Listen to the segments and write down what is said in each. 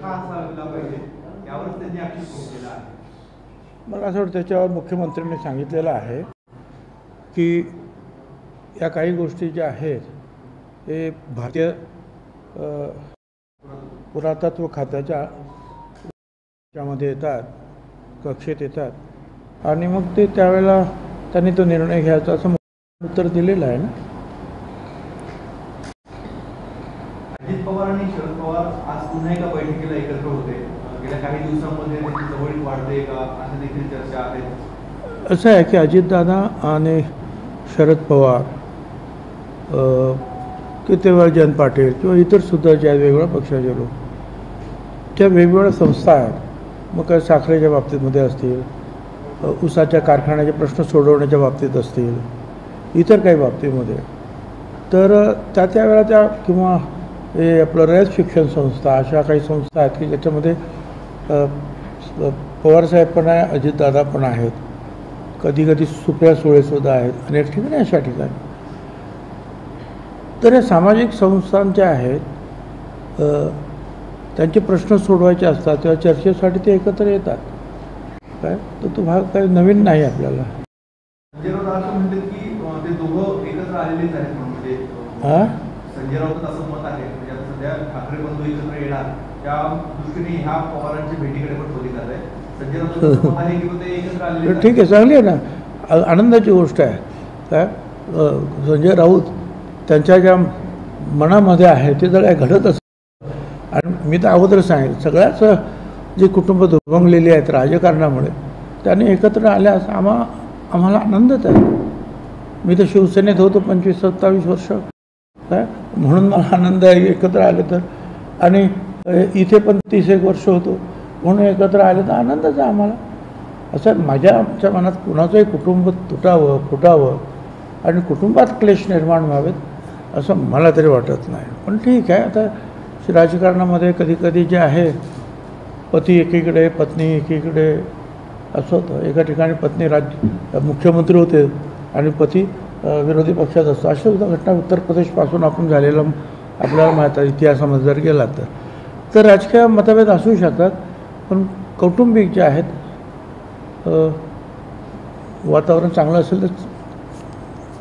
कसा असायला पाहिजे यावर त्यांनी आक्षेप केला आहे. मला असं वाटतं त्याच्यावर मुख्यमंत्र्यांनी सांगितलेलं आहे की या काही गोष्टी ज्या आहेत हे भारतीय पुरातत्व खात्याच्या मध्ये येतात, कक्षेत येतात आणि मग ते त्यावेळेला त्यांनी तो निर्णय घ्यायचा असं उत्तर दिलेलं आहे ना. अजित पवार आणि शरद पवार आज पुन्हा एका बैठकीला एकत्र होते. गेल्या काही दिवसांमध्ये त्यांची जवळीक वाढते का अशा देखील चर्चा आहेत. असं आहे की अजितदादा आणि शरद पवार किती जयंत पाटील किंवा इतरसुद्धा ज्या वेगवेगळ्या पक्षाचे लोक त्या वेगवेगळ्या संस्था आहेत, मग काय साखरेच्या बाबतीमध्ये असतील, ऊसाच्या कारखान्याचे प्रश्न सोडवण्याच्या बाबतीत असतील, इतर काही बाबतीमध्ये, तर त्या वेळा त्या किंवा हे आपलं रयत शिक्षण संस्था अशा काही संस्था आहेत की ज्याच्यामध्ये पवारसाहेब पण आहे, अजितदादा पण आहेत, कधी कधी सुप्रिया सुळेसुद्धा आहेत, अनेक ठिकाणी अशा ठिकाणी. तर या सामाजिक संस्थांच्या आहेत, त्यांचे प्रश्न सोडवायचे असतात तेव्हा चर्चेसाठी ते एकत्र येतात. काय तर तो भाग काही नवीन नाही आपल्याला. संजय राऊत असं म्हणतात की ते दोघं एकत्र आलेलेच आहेत म्हणून, म्हणजे संजय राऊत असं मत आहे म्हणजे आता सध्या ठाकरे बंधू एकत्र येणार त्या दृष्टीने ह्या पवारांच्या भेटीकडे पण बघितलं जात आहे. संजय राऊत मत आहे की ते एकत्र आलेले. ठीक आहे, चांगली आहे ना, आनंदाची गोष्ट आहे. काय संजय राऊत त्यांच्या ज्या मनामध्ये आहे ते जर काय घडत असेल, आणि मी तर अगोदर सांगेल सगळ्याच जी कुटुंब दुभंगलेली आहेत राजकारणामुळे त्यांनी एकत्र आल्यास आम्हाला आनंदच आहे. मी तर शिवसेनेत होतो 25-27 वर्ष, काय म्हणून मला आनंद आहे एकत्र आले तर, आणि इथे पण 30 वर्ष होतो म्हणून एकत्र आले तर आनंदच आहे आम्हाला. असं आमच्या मनात कुणाचंही कुटुंब तुटावं फुटावं आणि कुटुंबात क्लेश निर्माण व्हावेत असं मला तरी वाटत नाही. पण ठीक आहे, आता राजकारणामध्ये कधीकधी जे आहे पती एकीकडे पत्नी एकीकडे असं होतं. एका ठिकाणी पत्नी मुख्यमंत्री होते आणि पती विरोधी पक्षात असतो. अशा सुद्धा घटना उत्तर प्रदेशपासून आपण झालेला आपल्याला माहीत आहे इतिहासामध्ये जर गेला तर राजकीय मतभेद असू शकतात, पण कौटुंबिक जे आहेत वातावरण चांगलं असेल तर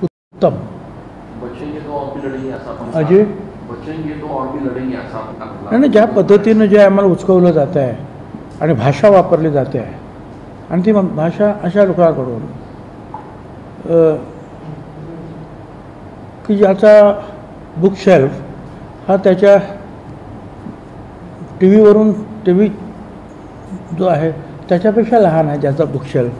उत्तम. अजय नाही, ज्या पद्धतीनं जे आम्हाला उचकवलं जातं आहे आणि भाषा वापरली जाते आहे आणि ती भाषा अशा लोकांकडून की ज्याचा बुकशेल्फ हा त्याच्या टी व्ही जो आहे त्याच्यापेक्षा लहान आहे ज्याचा बुकशेल्फ,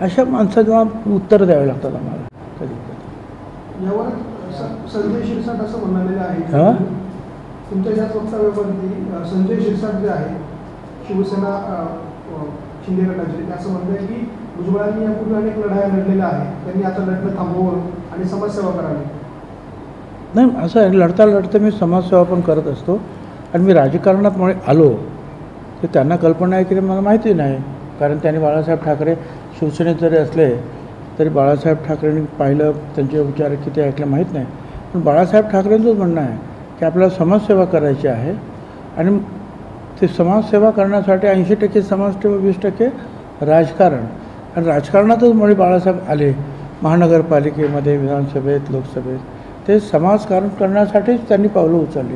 अशा माणसाला उत्तर द्यावे लागतात आम्हाला कधी कधी. यावर संजय शिरसाट असं म्हणालेलं आहे तुमच्या याच वक्तव्यावरती संजय शिरसाट जे आहे शिवसेना शिंदे गटाचे ते असं म्हणत आहे की भुजबळांनी यापूर्वी अनेक लढाया लढलेल्या आहेत, त्यांनी आता लढणं थांबवून आणि समाजसेवा करावी. नाही, असं आहे, लढता लढता मी समाजसेवा पण करत असतो आणि मी राजकारणात मुळे आलो तर त्यांना कल्पना आहे की मला माहिती नाही, कारण त्यांनी बाळासाहेब ठाकरे शिवसेनेत जरी असले तरी बाळासाहेब ठाकरेंनी पाहिलं, त्यांचे विचार किती ऐकले माहीत नाही, पण बाळासाहेब ठाकरेंचंच म्हणणं आहे की आपल्याला समाजसेवा करायची आहे आणि ते समाजसेवा करण्यासाठी 80% समाजसेवा 20% राजकारण, आणि राजकारणातच मुळे बाळासाहेब आले महानगरपालिकेमध्ये, विधानसभेत, लोकसभेत, ते समाजकारण करण्यासाठीच त्यांनी पावलं उचलली.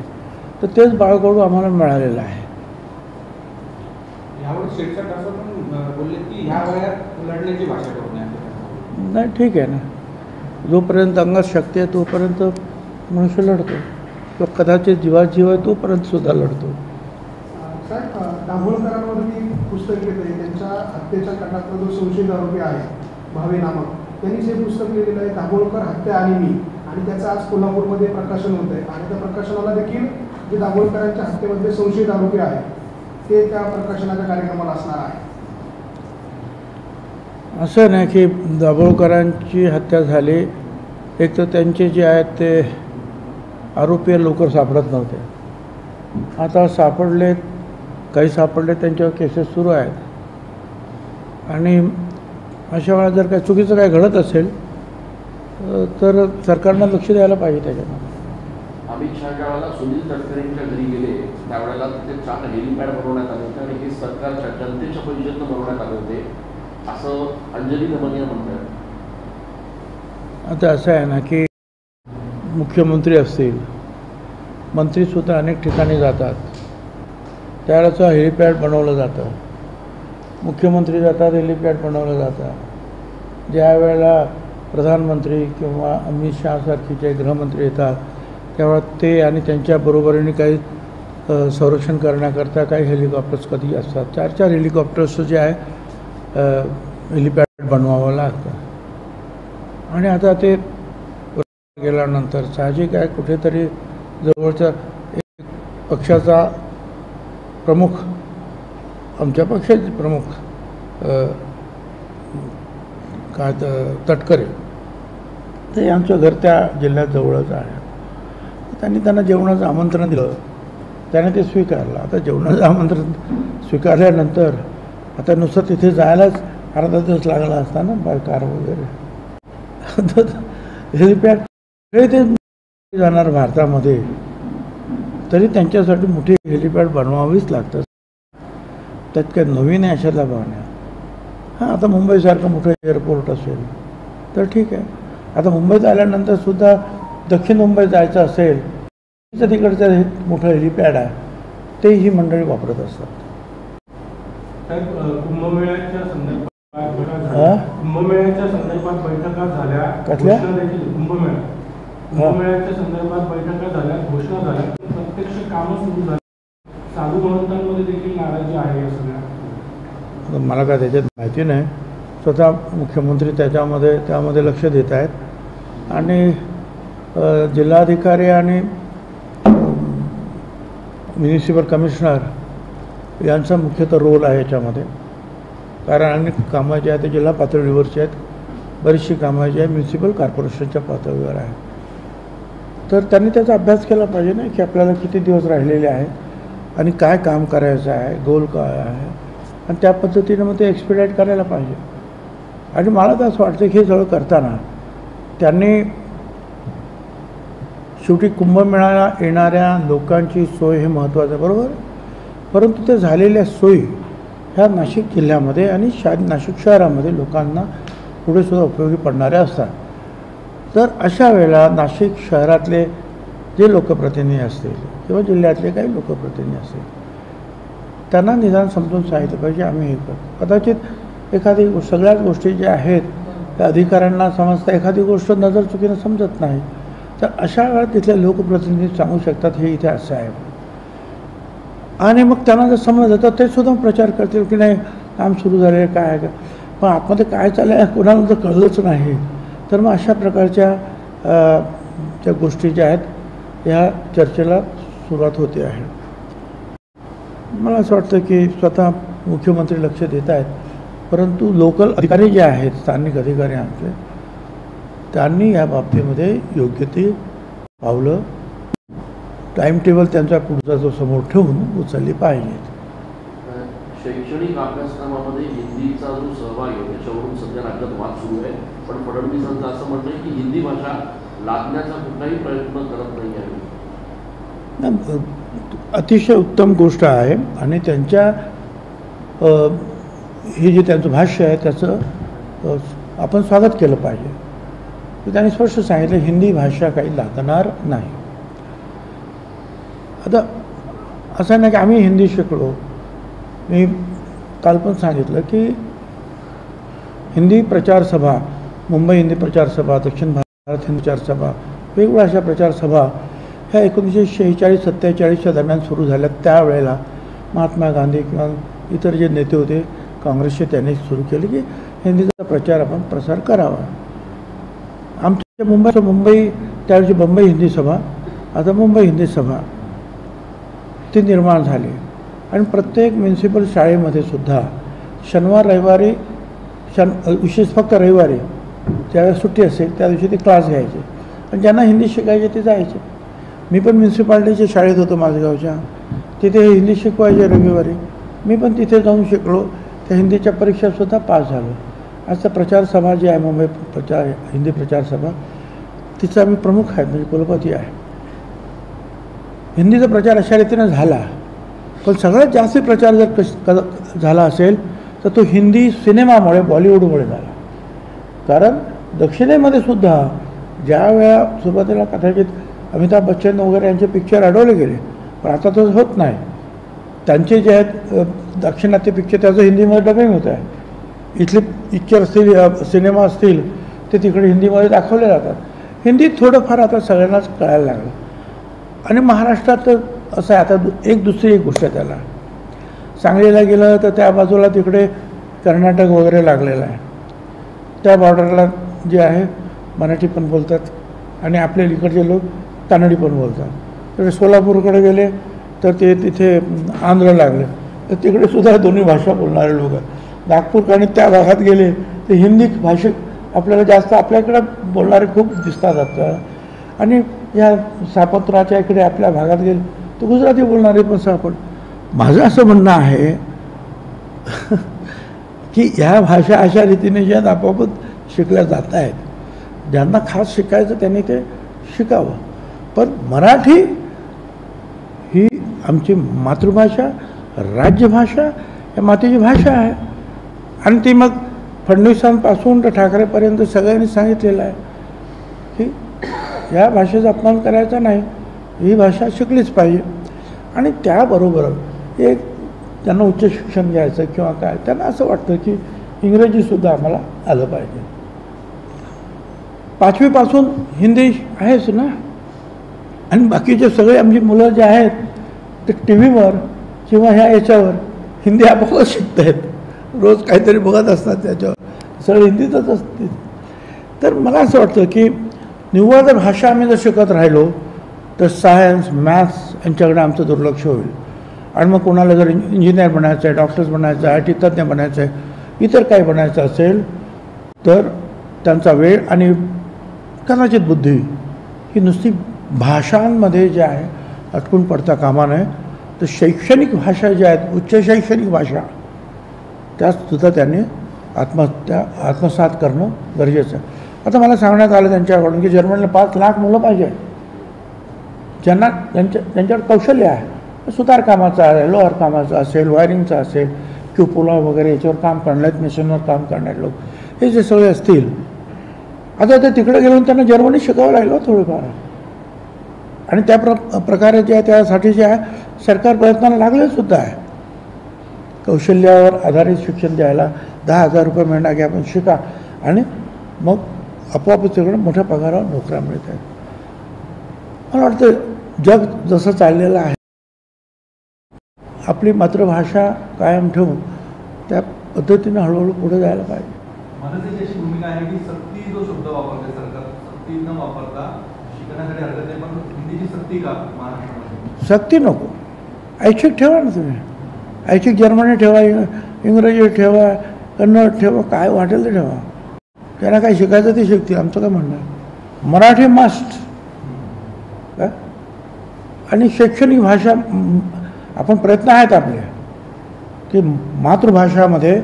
तर तेच बाळकडू आम्हाला मिळालेलं आहे. नाही, ठीक आहे ना, जोपर्यंत अंगात शक्ती आहे तोपर्यंत मनुष्य लढतो, तो कदाचित जीवात जीव आहे तोपर्यंत सुद्धा लढतो. दाभोळकरांवरती पुस्तक लिहिलं आहे, त्यांच्या हत्येच्या कटातला जो संशयित आरोपी आहे भावे नामक, त्यांनीच हे पुस्तक लिहिलेलं आहे दाभोळकर हत्या आणि मी, आणि त्याचं आज कोल्हापूरमध्ये प्रकाशन होत आहे आणि त्या प्रकाशनाला देखील जे दाभोळकरांच्या हत्येमध्ये संशयित आरोपी आहेत ते त्या प्रकाशनाच्या कार्यक्रमाला असणार आहे. असं नाही की दाभोळकरांची हत्या झाली, एक तर त्यांचे जे आहेत ते आरोपी लवकर सापडत नव्हते, आता सापडले, काही सापडले, त्यांच्यावर केसेस सुरू आहेत, आणि अशा वेळा जर काही चुकीचं काय घडत असेल तर सरकारनं लक्ष द्यायला पाहिजे त्याच्यामध्ये. अमित शहा ज्या वेळेला सुनील तटकरेंच्या घरी गेले त्यावेळेला तिथे 4 हेलिपॅड बनवण्यात आले होते आणि हे सरकारच्या जनतेच्या पैशातून बनवण्यात आले होते असं अंजली दमनिया म्हणतात. आता असं आहे ना की मुख्यमंत्री असतील, मंत्रीसुद्धा अनेक ठिकाणी जातात, त्यावेळेचं हेलिपॅड बनवलं जातं. मुख्यमंत्री जातात, हेलिपॅड बनवलं जातं. ज्या वेळेला प्रधानमंत्री किंवा अमित शहासारखे जे गृहमंत्री येतात तेव्हा ते आणि त्यांच्या बरोबरीने काही संरक्षण करण्याकरता काही हेलिकॉप्टर्स कधी असतात. 4 हेलिकॉप्टर्सचं जे आहे हेलिपॅड बनवावं लागतं. आणि आता ते गेल्यानंतर साहजिक आहे कुठेतरी जवळचा एक पक्षाचा प्रमुख, आमच्या पक्षाचे प्रमुख काय तटकरे, ते आमचं घर त्या जिल्ह्यात जवळच आहे. त्यांनी त्यांना जेवणाचं आमंत्रण दिलं, त्याने ते स्वीकारलं. आता जेवणाचं आमंत्रण स्वीकारल्यानंतर आता नुसतं तिथे जायलाच अर्धा दिवस लागला असता ना, बाय कार वगैरे. हेलिपॅड ते जाणार भारतामध्ये तरी त्यांच्यासाठी मोठी हेलिपॅड बनवावीच लागतं. त्यात काय नवीन आहे अशातला भावना. हां, आता मुंबईसारखं मोठं एअरपोर्ट असेल तर ठीक आहे. आता मुंबईत आल्यानंतर सुद्धा दक्षिण मुंबईत जायचं असेल तर तिकडचं हे मोठं हेलिपॅड आहे, ते ही मंडळी वापरत असतात. कुंभमेळ्याच्या संदर्भात बैठका झाल्या, कसल्या? कुंभमेळ्याच्या संदर्भात बैठका झाल्या, घोषणा झाल्या, प्रत्यक्ष कामं सुरू झाली. साधू महंतांमध्ये देखील नाराजी आहे या सगळ्या. मला काय त्याच्यात माहिती नाही. स्वतः मुख्यमंत्री त्यामध्ये लक्ष देत आहेत आणि जिल्हाधिकारी आणि म्युनिसिपल कमिशनर यांचा मुख्यतः रोल आहे याच्यामध्ये. कारण अनेक कामं जे आहेत ते जिल्हा पातळीवरची आहेत, बरीचशी कामं जी आहे म्युनिसिपल कॉर्पोरेशनच्या पातळीवर आहे. तर त्यांनी त्याचा अभ्यास केला पाहिजे ना की आपल्याला किती दिवस राहिलेले आहेत आणि काय काम करायचं आहे, गोल काय आहे, आणि त्या पद्धतीने मग ते एक्सपिडाईट करायला पाहिजे. आणि मला तर असं वाटतं की हे सगळं करताना त्यांनी शेवटी कुंभमेळ्याला येणाऱ्या लोकांची सोय हे महत्त्वाचं, बरोबर, परंतु ते झालेल्या सोयी ह्या नाशिक जिल्ह्यामध्ये आणि नाशिक शहरामध्ये लोकांना पुढेसुद्धा उपयोगी पडणाऱ्या असतात. तर अशा वेळेला नाशिक शहरातले जे लोकप्रतिनिधी असतील किंवा जिल्ह्यातले काही लोकप्रतिनिधी असतील त्यांना निदान समजून सांगितलं पाहिजे आम्ही हे करतो. कदाचित एखादी सगळ्याच गोष्टी ज्या आहेत त्या अधिकाऱ्यांना समजता एखादी गोष्ट नजर चुकीनं समजत नाही, तर अशा वेळात तिथले लोकप्रतिनिधी सांगू शकतात हे इथे असं आहे. आणि मग त्यांना जर समजलं तर ते सुद्धा प्रचार करतील की नाही काम सुरू झाले काय आहे का, पण आतमध्ये काय चाललं आहे कोणाला जर कळलंच नाही तर मग अशा प्रकारच्या ज्या गोष्टी ज्या आहेत ह्या चर्चेला सुरुवात होते आहे. मला असं वाटतं की स्वतः मुख्यमंत्री लक्ष देत आहेत, परंतु लोकल अधिकारी जे आहेत, स्थानिक अधिकारी आमचे, त्यांनी या बाबतीमध्ये योग्य ती पावलं टाईम टेबल त्यांचा पुढचा जो समोर ठेवून उचलली पाहिजेत. शैक्षणिक अभ्यासक्रमामध्ये हिंदीचा जो सहभाग आहे त्याच्यावरून सध्या राज्यात वाद सुरू आहे, पण फडणवीसांचं असं म्हणणं आहे की हिंदी भाषा लादण्याचा कुठलाही प्रयत्न करत नाही आहे. अतिशय उत्तम गोष्ट आहे आणि त्यांच्या हे जे त्यांचं भाष्य आहे त्याचं आपण स्वागत केलं पाहिजे. त्यांनी स्पष्ट सांगितलं हिंदी भाषा काही लादणार नाही. आता असं नाही की आम्ही हिंदी शिकलो. मी काल पण सांगितलं की हिंदी प्रचार सभा, मुंबई हिंदी प्रचार सभा, दक्षिण भारत हिंदी प्रचार सभा, वेगवेगळ्या अशा प्रचार सभा ह्या 1946-47च्या दरम्यान सुरू झाल्या. त्यावेळेला महात्मा गांधी किंवा इतर जे नेते होते काँग्रेसचे त्यांनी सुरू केले की हिंदीचा प्रसार करावा. आमच्या मुंबई त्यावेळची मुंबई हिंदी सभा, आता मुंबई हिंदी सभा ती निर्माण झाली आणि प्रत्येक म्युनिसिपल शाळेमध्ये सुद्धा शनिवार रविवारी विशेष फक्त रविवारी ज्यावेळेस सुट्टी असेल त्या दिवशी ते क्लास घ्यायचे आणि ज्यांना हिंदी शिकायचे ते जायचे. मी पण म्युन्सिपाल्टीच्या शाळेत होतो माझगावच्या, तिथे हिंदी शिकवायचे रविवारी. मी पण तिथे जाऊन शिकलो, त्या हिंदीच्या परीक्षासुद्धा पास झालो. आजचा प्रचार सभा जी आहे मुंबई हिंदी प्रचार सभा, तिचा मी प्रमुख आहे, म्हणजे कुलपती आहे. हिंदीचा प्रचार अशा रीतीनं झाला पण सगळ्यात जास्त प्रचार जर झाला असेल तर तो हिंदी सिनेमामुळे, बॉलिवूडमुळे झाला. कारण दक्षिणेमध्ये सुद्धा ज्या वेळा सुरुवातीला कदाचित अमिताभ बच्चन वगैरे यांचे पिक्चर अडवले गेले, पण आता तो होत नाही. त्यांचे जे आहेत दाक्षिणात्य पिक्चर त्याचं हिंदीमध्ये डबिंग होत आहे. इथले पिक्चर असतील, सिनेमा असतील ते तिकडे हिंदीमध्ये दाखवले जातात. हिंदीत थोडंफार आता सगळ्यांनाच कळायला लागलं. आणि महाराष्ट्रात तर असं आहे, आता एक दुसरी गोष्ट आहे. त्याला सांगलीला गेलं तर त्या बाजूला तिकडे कर्नाटक वगैरे लागलेलं आहे. त्या बॉर्डरला जे आहे मराठी पण बोलतात आणि आपल्या इकडचे लोक कानडी पण बोलतात. तर सोलापूरकडे गेले तर ते तिथे आंध्र लागले, तर तिकडे सुद्धा दोन्ही भाषा बोलणारे लोक आहेत. नागपूर आणि त्या भागात गेले तर हिंदी भाषिक आपल्याला जास्त आपल्याकडे बोलणारे खूप दिसतात आपल्याला. आणि या सापत्राच्या इकडे आपल्या भागात गेले तर गुजराती बोलणारे पण सापड. माझं असं म्हणणं आहे की ह्या भाषा अशा रीतीने ज्या आपोआपच शिकल्या जात आहेत, ज्यांना खास शिकायचं त्यांनी ते शिकावं. पण मराठी ही आमची मातृभाषा, राज्यभाषा, या मातेची भाषा आहे. आणि ती मग फडणवीसांपासून तर ठाकरेपर्यंत सगळ्यांनी सांगितलेलं आहे की या भाषेचा अपमान करायचा नाही, ही भाषा शिकलीच पाहिजे. आणि त्याबरोबर एक त्यांना उच्च शिक्षण घ्यायचं किंवा काय, त्यांना असं वाटतं की इंग्रजीसुद्धा आम्हाला आलं पाहिजे. 5वीपासून हिंदी आहेच ना. आणि बाकीचे सगळे आमची मुलं जे आहेत ते टी व्हीवर किंवा ह्या याच्यावर हिंदी आपोआप शिकत आहेत. रोज काहीतरी बघत असतात, त्याच्यावर सगळं हिंदीतच असते. तर मला असं वाटतं की निव्वळ जर भाषा आम्ही जर शिकत राहिलो तर सायन्स, मॅथ्स यांच्याकडे आमचं दुर्लक्ष होईल. आणि मग कोणाला जर इंजिनियर बनायचं आहे, डॉक्टर्स बनायचं आहे, IT तज्ज्ञ बनायचं आहे, इतर काही बनायचं असेल तर त्यांचा वेळ आणि कदाचित बुद्धी ही नुसती भाषांमध्ये जे आहे अटकून पडता कामा नये. तर शैक्षणिक भाषा ज्या आहेत, उच्च शैक्षणिक भाषा, त्यासुद्धा त्यांनी आत्मसात करणं गरजेचं आहे. आता मला सांगण्यात आलं त्यांच्याकडून की जर्मनीला 5 लाख मुलं पाहिजे ज्यांना त्यांच्यावर कौशल्य आहे. सुतार कामाचं आहे, लोहार कामाचं असेल, वायरिंगचं असेल, क्युपोला वगैरे याच्यावर काम करणारे, मिशनवर काम करणारे लोक, हे जे सगळे असतील. आता ते तिकडे गेल्यावर त्यांना जर्मनी शिकावं लागलं थोडंफार. आणि त्या प्रकारे जे आहे त्यासाठी जे आहे सरकार प्रयत्नाला लागलेसुद्धा आहे. कौशल्यावर आधारित शिक्षण द्यायला 10,000 रुपये महिना घ्या, पण शिका आणि मग आपोआपच तिकडे मोठ्या पगारावर नोकऱ्या मिळत आहेत. मला वाटतं जग जसं चाललेलं आहे, आपली मातृभाषा कायम ठेवून त्या पद्धतीनं हळूहळू पुढे जायला पाहिजे. मनसेची अशी भूमिका आहे की सक्ती जो शब्द वापरते सरकार, सक्ती न वापरता शिकण्यासाठी हरकत नाही, पण हिंदीची सक्ती का महाराष्ट्रामध्ये? सक्ती नको, ऐच्छिक ठेवा ना तुम्ही. ऐच्छिक जर्मनी ठेवा, इंग्रजी ठेवा, कन्नड ठेवा, काय वाटेल ते ठेवा. त्यांना काय शिकायचं ते शिकतील, आमचं काय म्हणणं आहे. मराठी मस्ट. काय आणि शैक्षणिक भाषा आपण प्रयत्न आहेत आपले की मातृभाषामध्ये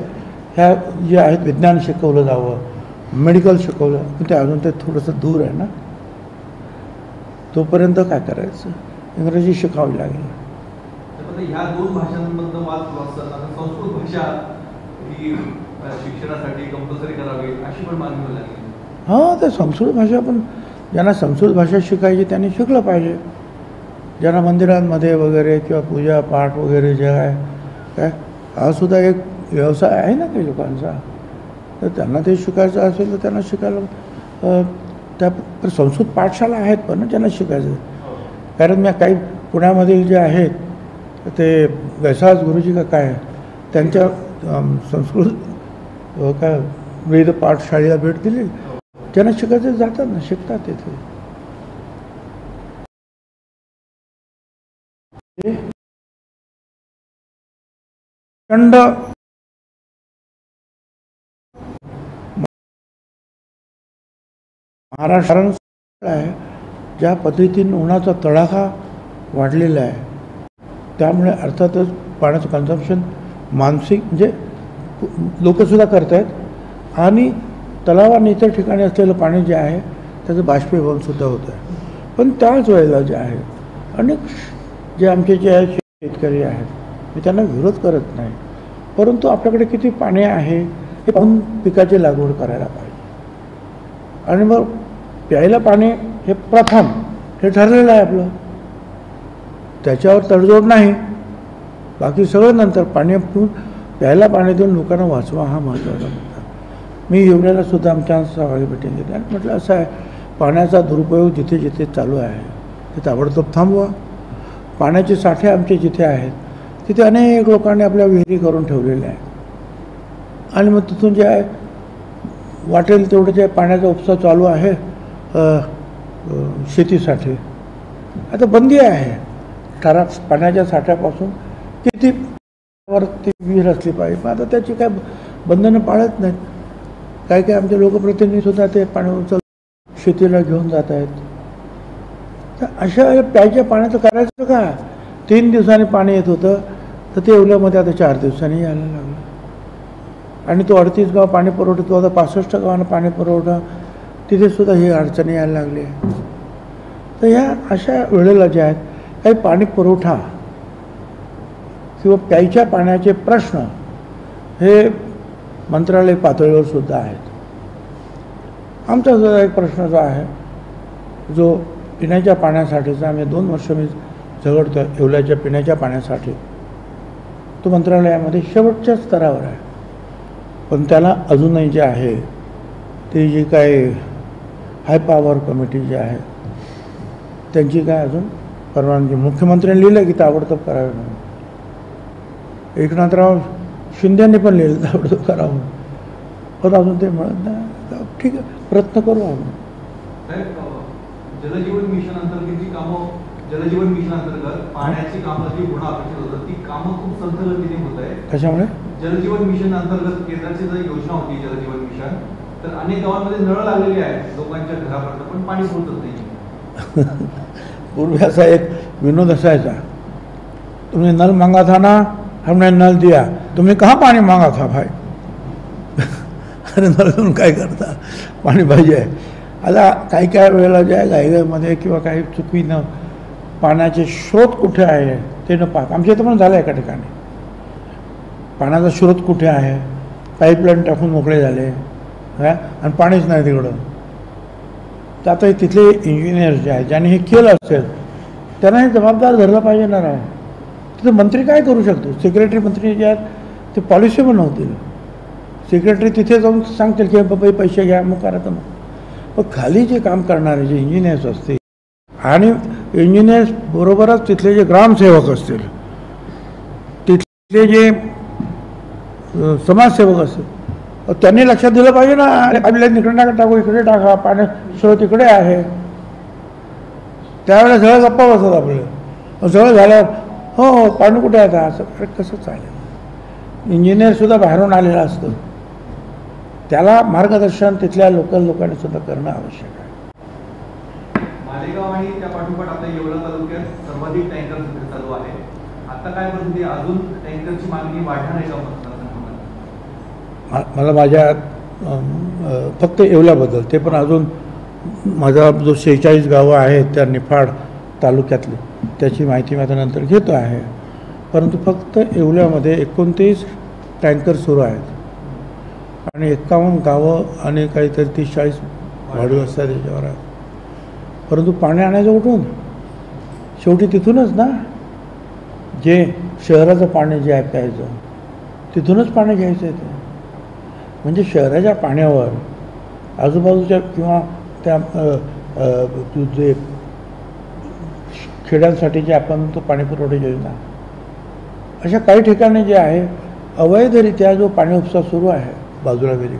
ह्या जे आहेत विज्ञान शिकवलं जावं, मेडिकल शिकवलं, पण ते अजून ते थोडंसं दूर आहे ना. तोपर्यंत काय करायचं, इंग्रजी शिकावी लागेल. ह्या 2 भाषांमधलं वाद सुरू असताना संस्कृत भाषा ही शिक्षणासाठी कंपल्सरी करावी अशी पण मागणी लागली. हां, तर संस्कृत भाषा पण ज्यांना संस्कृत भाषा शिकायची त्यांनी शिकलं पाहिजे. ज्यांना मंदिरांमध्ये वगैरे किंवा पूजा पाठ वगैरे जे आहे काय, हा सुद्धा एक व्यवसाय आहे ना काही लोकांचा. तर त्यांना ते शिकायचं असेल तर त्यांना शिकायला त्या संस्कृत पाठशाला आहेत पण ज्यांना शिकायचं. कारण मी काही पुण्यामधील जे आहेत ते वैसास गुरुजी का काय त्यांच्या संस्कृत काय वेद पाठशाळेला भेट दिली. ज्यांना शिकायचं जातात ना, शिकतात तिथे. खंड महाराष्ट्र आहे ज्या पद्धतीने उन्हाचा तडाखा वाढलेला आहे, त्यामुळे अर्थातच पाण्याचं कन्झम्पशन मानसिक म्हणजे लोकसुद्धा करत आहेत. आणि तलावांनी इतर ठिकाणी असलेलं पाणी जे आहे त्याचं बाष्पीभवनसुद्धा होतं आहे. पण त्याच वेळेला जे आहे अनेक जे आमचे जे आहे शेतकरी आहेत मी त्यांना विरोध करत नाही, परंतु आपल्याकडे किती पाणी आहे हे पाहून पिकाची लागवड करायला पाहिजे. आणि मग प्यायला पाणी हे प्रथम हे ठरलेलं आहे आपलं, त्याच्यावर तडजोड नाही, बाकी सगळं नंतर. पाणी प्यायला पाणी देऊन लोकांना वाचवा हा महत्त्वाचा मुद्दा. मी येवल्याला सुद्धा आमच्या सहभागी भेटून घेतली आणि म्हटलं असं आहे, पाण्याचा दुरुपयोग जिथे जिथे चालू आहे ते ताबडतोब थांबवा. पाण्याचे साठे आमचे जिथे आहेत तिथे अनेक लोकांनी आपल्या विहिरी करून ठेवलेल्या आहेत आणि मग तिथून जे आहे वाटेल तेवढं जे पाण्याचा उपसा चालू आहे शेतीसाठी. आता बंदी आहे ठराव पाण्याच्या साठ्यापासून किती वर ती विहीर असली पाहिजे, पण आता त्याची काय बंधनं पाळत नाहीत. काय काय आमचे लोकप्रतिनिधीसुद्धा ते पाणी उचल शेतीला घेऊन जात आहेत. तर अशा प्यायच्या पाण्याचं करायचं का? 3 दिवसांनी पाणी येत होतं तर ते येवल्यामध्ये आता 4 दिवसांनी यायला लागलं. आणि तो 38 गाव पाणी पुरवठा, तो आता 65 गावांना पाणी पुरवठा, तिथेसुद्धा ही अडचणी यायला लागली. तर ह्या अशा वेळेला ज्या आहेत काही पाणी पुरवठा किंवा प्यायच्या पाण्याचे प्रश्न हे मंत्रालय पातळीवर सुद्धा आहेत. आमचा सुद्धा एक प्रश्न जो आहे, जो पिण्याच्या पाण्यासाठीचा, आम्ही 2 वर्ष मी झगडतो येवल्याच्या पिण्याच्या पाण्यासाठी, तो मंत्रालयामध्ये शेवटच्या स्तरावर आहे. पण त्याला अजूनही जे आहे ते जी काय हाय पॉवर कमिटी जी आहे त्यांची काय अजून परवानगी, मुख्यमंत्र्यांनी लिहिलं की ताबडतोब करावे म्हणून, एकनाथराव शिंदेंनी पण लिहिलं ताबडतोब करावं, पण अजून ते म्हणत नाही. ठीक आहे, प्रयत्न करू आपण. जलजीवन मिशन अंतर्गत जी कामं, जलजीवन मिशन अंतर्गत पाण्याची कामं जी होणं अपेक्षित होतं ती कामं खूप संथ गतीने होत आहे. कशामुळे? जलजीवन मिशन अंतर्गत केंद्राची जर योजना होती जलजीवन मिशन, तर अनेक गावांमध्ये नळ लागलेली आहेत लोकांच्या घरापर्यंत, पण पाणी पोहोचत नाही. पूर्वी असा एक विनोद असायचा, तुमने नल मांगा था ना, हमने नल दिया, तुम्ही कहाँ पाणी मांगा था भाई. अरे नळ देऊन काय करता, पाणी पाहिजे. आता काही काही वेळेला जे आहे घाईघाईमध्ये किंवा काही चुकीनं पाण्याचे स्रोत कुठे आहे ते न पाहत, आमच्या इथं पण झालं एका ठिकाणी, पाण्याचा स्रोत कुठे आहे, पाईपलाईन टाकून मोकळे झाले आणि पाणीच नाही तिकडं. तर आता तिथले इंजिनियर जे आहेत ज्यांनी हे केलं असेल त्यांना हे जबाबदार धरलं पाहिजे ना राव. तिथं मंत्री काय करू शकतो? सेक्रेटरी मंत्री जे आहेत ते पॉलिसी बनवतील, सेक्रेटरी तिथे जाऊन सांगतील की बाबा पैसे घ्या मग करा. तर मग पण खाली जे काम करणारे जे इंजिनियर्स असतील आणि इंजिनियर्स बरोबरच तिथले जे ग्रामसेवक असतील, तिथले जे समाजसेवक असतील, त्यांनी लक्षात दिलं पाहिजे ना, आपल्याला इकडे टाका टाकू, इकडे टाका, पाणी स्रोत इकडे आहे. त्यावेळेला सगळं गप्पा बसत आपलं, सगळं झाल्यावर हो पाणी कुठे आहे आता, असं कसं चालेल. इंजिनियरसुद्धा बाहेरून आलेला असतो, त्याला मार्गदर्शन तिथल्या लोकल लोकांनी सुद्धा करणं आवश्यक आहे. मालेगाव आणि त्या पाठोपाठ आपल्या येवला तालुक्यात सर्वाधिक टँकर सध्या चालू आहे. आता काय परिस्थिती, अजून टँकरची मागणी वाढणार आहे का मतदारसंघामध्ये? मला माझ्या फक्त येवल्याबद्दल, ते पण अजून माझा जो 46 गावं आहेत त्या निफाड तालुक्यातली त्याची माहिती मी आता नंतर घेतो आहे. परंतु फक्त येवल्यामध्ये 29 टँकर सुरू आहेत आणि 51 गावं आणि काहीतरी 30-40 वाढू असतात त्याच्यावर आहेत. परंतु पाणी आणायचं कुठून? शेवटी तिथूनच ना, जे शहराचं पाणी जे आहे प्यायचं तिथूनच पाणी घ्यायचं आहे. ते म्हणजे शहराच्या पाण्यावर आजूबाजूच्या किंवा त्या जे खेड्यांसाठी जे आपण तो पाणी पुरवठा योजना, अशा काही ठिकाणी जे आहे अवैधरित्या जो पाणी उपसा सुरू आहे बाजूला गेली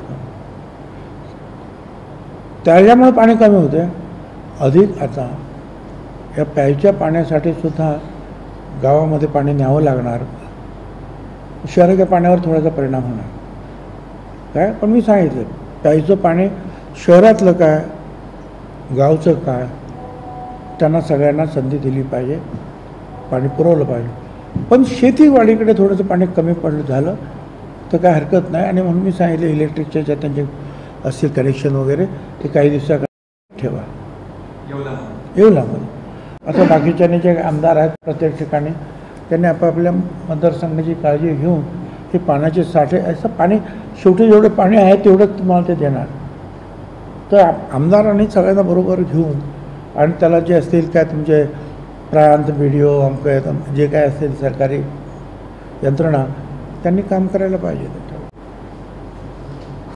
त्याच्यामुळे पाणी कमी होते. अधिक आता या प्यायच्या पाण्यासाठी सुद्धा गावामध्ये पाणी न्यावं लागणार, शहराच्या पाण्यावर थोडासा परिणाम होणार काय. पण मी सांगितलं प्यायचं पाणी शहरातलं काय गावचं काय त्यांना सगळ्यांना संधी दिली पाहिजे, पाणी पुरवलं पाहिजे. पण शेतीवाडीकडे थोडंसं पाणी कमी पडलं झालं तर काय हरकत नाही. आणि म्हणून मी सांगितलं इलेक्ट्रिकच्या ज्या त्यांचे असतील कनेक्शन वगैरे ते काही दिवसाकडे ठेवा येवल्यामध्ये. आता बाकीच्याने जे आमदार आहेत प्रत्येक ठिकाणी त्यांनी आपापल्या मतदारसंघाची काळजी घेऊन हे पाण्याचे साठे असं पाणी शेवटी जेवढे पाणी आहे तेवढंच तुम्हाला ते देणार. तर आमदारांनी सगळ्यांना बरोबर घेऊन आणि त्याला जे असतील काय तुमचे प्रांत व्हिडिओ अमक जे काय असेल सरकारी यंत्रणा त्यांनी काम करायला पाहिजे.